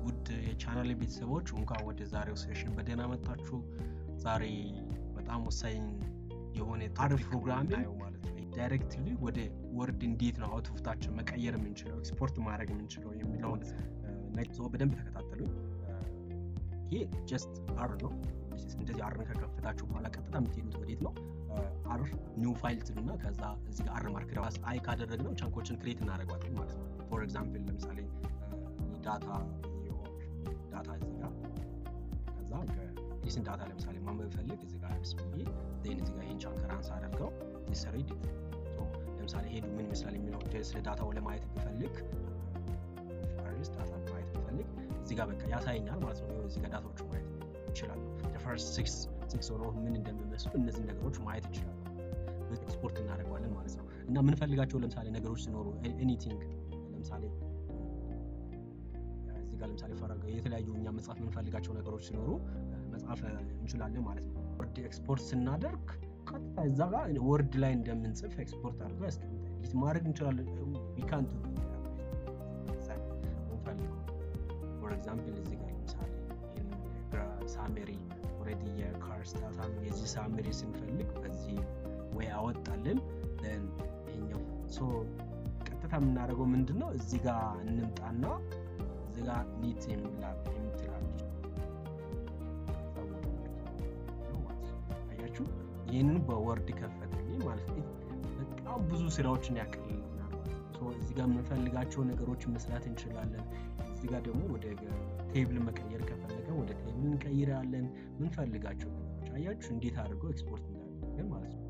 ውድ የቻናሌ ቤተሰቦች እንኳን ወደ ዛሬው ሴሽን በደህና መጣችሁ። ዛሬ በጣም ወሳኝ የሆነ ታሪፍ ፕሮግራሚንግ ማለት ነው ዳይሬክትሊ ወደ ወርድ እንዴት ነው አውትፑታችን መቀየር የምንችለው ኤክስፖርት ማድረግ የምንችለው የሚለው ነው። በደንብ ተከታተሉ። ይሄ ጀስት አር ነው። እንደዚህ አርን ከከፈታችሁ በኋላ ቀጥታ የምትሄዱት ወዴት ነው? አር ኒው ፋይል ትሉና ከዛ እዚህ ጋር አር ማርክ ዳስ አይ ካደረግነው ቻንኮችን ክሬት እናደርጋለን ማለት ነው። ፎር ኤግዛምፕል ለምሳሌ ዳታ እዚህ ጋር ከዛ ሪሰንት ዳታ ለምሳሌ ማንበብ ፈልግ እዚህ ጋር ስፒይ ዴን እዚህ ጋር ይሄን ቻንክ ራንስ አደርገው ዲስሪድ ለምሳሌ ሄዱ ምን ይመስላል የሚለው ስለ ዳታው ለማየት ቢፈልግ ፈርስት ዳታ ማየት ቢፈልግ እዚህ ጋር በቃ ያሳየኛል ማለት ነው። እዚህ ጋር ዳታዎቹ ማየት ይችላል። ፈርስት 6 ሆኖ ምን እንደሚመስሉ እነዚህ ነገሮች ማየት ይችላል። ኤክስፖርት እናደርጋለን ማለት ነው። እና ምን ፈልጋቸው ለምሳሌ ነገሮች ሲኖሩ ኤኒቲንግ ለምሳሌ እዚህ ጋር ለምሳሌ ፈረጋ የተለያዩ እኛ መጻፍ ምን ፈልጋቸው ነገሮች ሲኖሩ መጻፍ እንችላለን ማለት ነው። ወርድ ኤክስፖርት ስናደርግ ቀጥታ እዛ ጋር ወርድ ላይ እንደምንጽፍ ኤክስፖርት አድርገው ያስቀምጣል። ይህ ማድረግ እንችላለን። we can't do for example እዚህ ጋር ለምሳሌ ሳመሪ ኦሬዲ የካር ስታታ የዚህ ሳመሪ ስንፈልግ በዚህ ወይ አወጣልን then ይሄኛው ሶ ቀጥታ የምናደርገው ምንድነው እዚህ ጋር እንምጣና እዚህ ጋር ኒት የምትላለች አያችሁ ይሄንን በወርድ ከፈተልኝ ማለት ነው። በጣም ብዙ ስራዎችን ያቀልልናል። ሶ እዚህ ጋር የምንፈልጋቸው ነገሮች መስራት እንችላለን። እዚህ ጋር ደግሞ ወደ ቴብል መቀየር ከፈለገ ወደ ቴብል እንቀይራለን። ምን ፈልጋቸው ነገሮች አያችሁ እንዴት አድርገው ኤክስፖርት እንዳደረገ ማለት ነው።